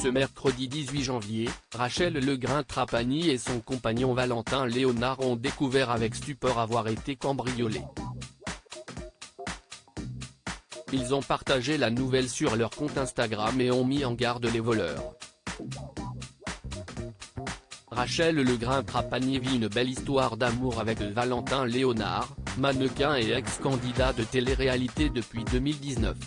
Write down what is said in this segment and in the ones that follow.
Ce mercredi 18 janvier, Rachel Legrin-Trapani et son compagnon Valentin Léonard ont découvert avec stupeur avoir été cambriolés. Ils ont partagé la nouvelle sur leur compte Instagram et ont mis en garde les voleurs. Rachel Legrin-Trapani vit une belle histoire d'amour avec Valentin Léonard, mannequin et ex-candidat de télé-réalité depuis 2019.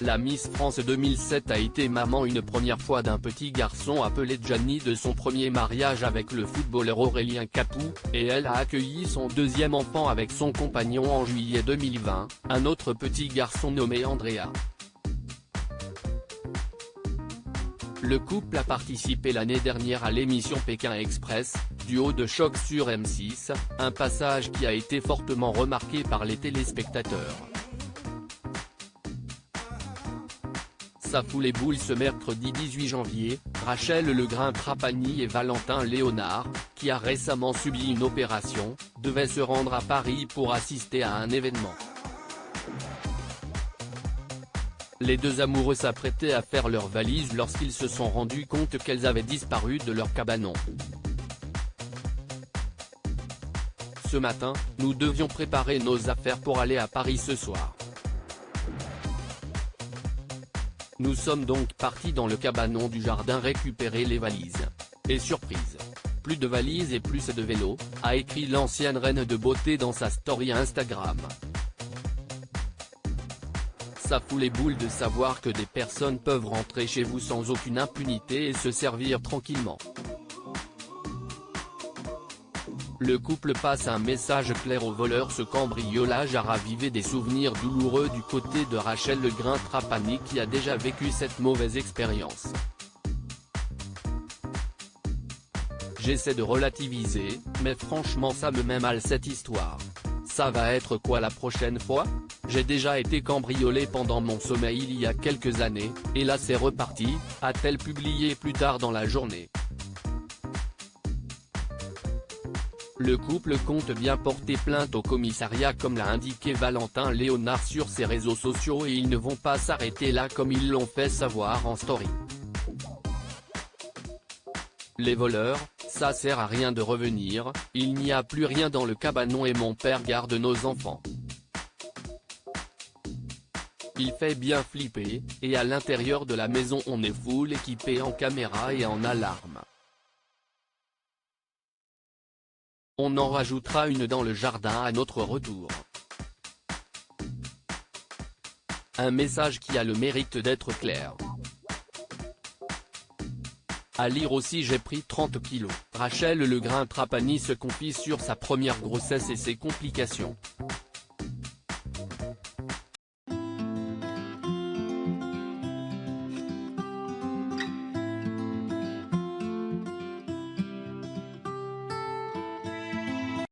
La Miss France 2007 a été maman une première fois d'un petit garçon appelé Gianni de son premier mariage avec le footballeur Aurélien Capou, et elle a accueilli son deuxième enfant avec son compagnon en juillet 2020, un autre petit garçon nommé Andrea. Le couple a participé l'année dernière à l'émission Pékin Express, duo de choc sur M6, un passage qui a été fortement remarqué par les téléspectateurs. Ça fout les boules. Ce mercredi 18 janvier, Rachel Legrin-Trapani et Valentin Léonard, qui a récemment subi une opération, devaient se rendre à Paris pour assister à un événement. Les deux amoureux s'apprêtaient à faire leurs valises lorsqu'ils se sont rendus compte qu'elles avaient disparu de leur cabanon. Ce matin, nous devions préparer nos affaires pour aller à Paris ce soir. Nous sommes donc partis dans le cabanon du jardin récupérer les valises. Et surprise, plus de valises et plus de vélos, a écrit l'ancienne reine de beauté dans sa story Instagram. Ça fout les boules de savoir que des personnes peuvent rentrer chez vous sans aucune impunité et se servir tranquillement. Le couple passe un message clair aux voleurs. Ce cambriolage a ravivé des souvenirs douloureux du côté de Rachel Legrin-Trapani qui a déjà vécu cette mauvaise expérience. J'essaie de relativiser, mais franchement ça me met mal cette histoire. Ça va être quoi la prochaine fois? J'ai déjà été cambriolé pendant mon sommeil il y a quelques années, et là c'est reparti, a-t-elle publié plus tard dans la journée. Le couple compte bien porter plainte au commissariat comme l'a indiqué Valentin Léonard sur ses réseaux sociaux, et ils ne vont pas s'arrêter là comme ils l'ont fait savoir en story. Les voleurs, ça sert à rien de revenir, il n'y a plus rien dans le cabanon et mon père garde nos enfants. Il fait bien flipper, et à l'intérieur de la maison on est full équipé en caméra et en alarme. On en rajoutera une dans le jardin à notre retour. Un message qui a le mérite d'être clair. À lire aussi: j'ai pris 30 kilos. Rachel Legrin-Trapani se confie sur sa première grossesse et ses complications.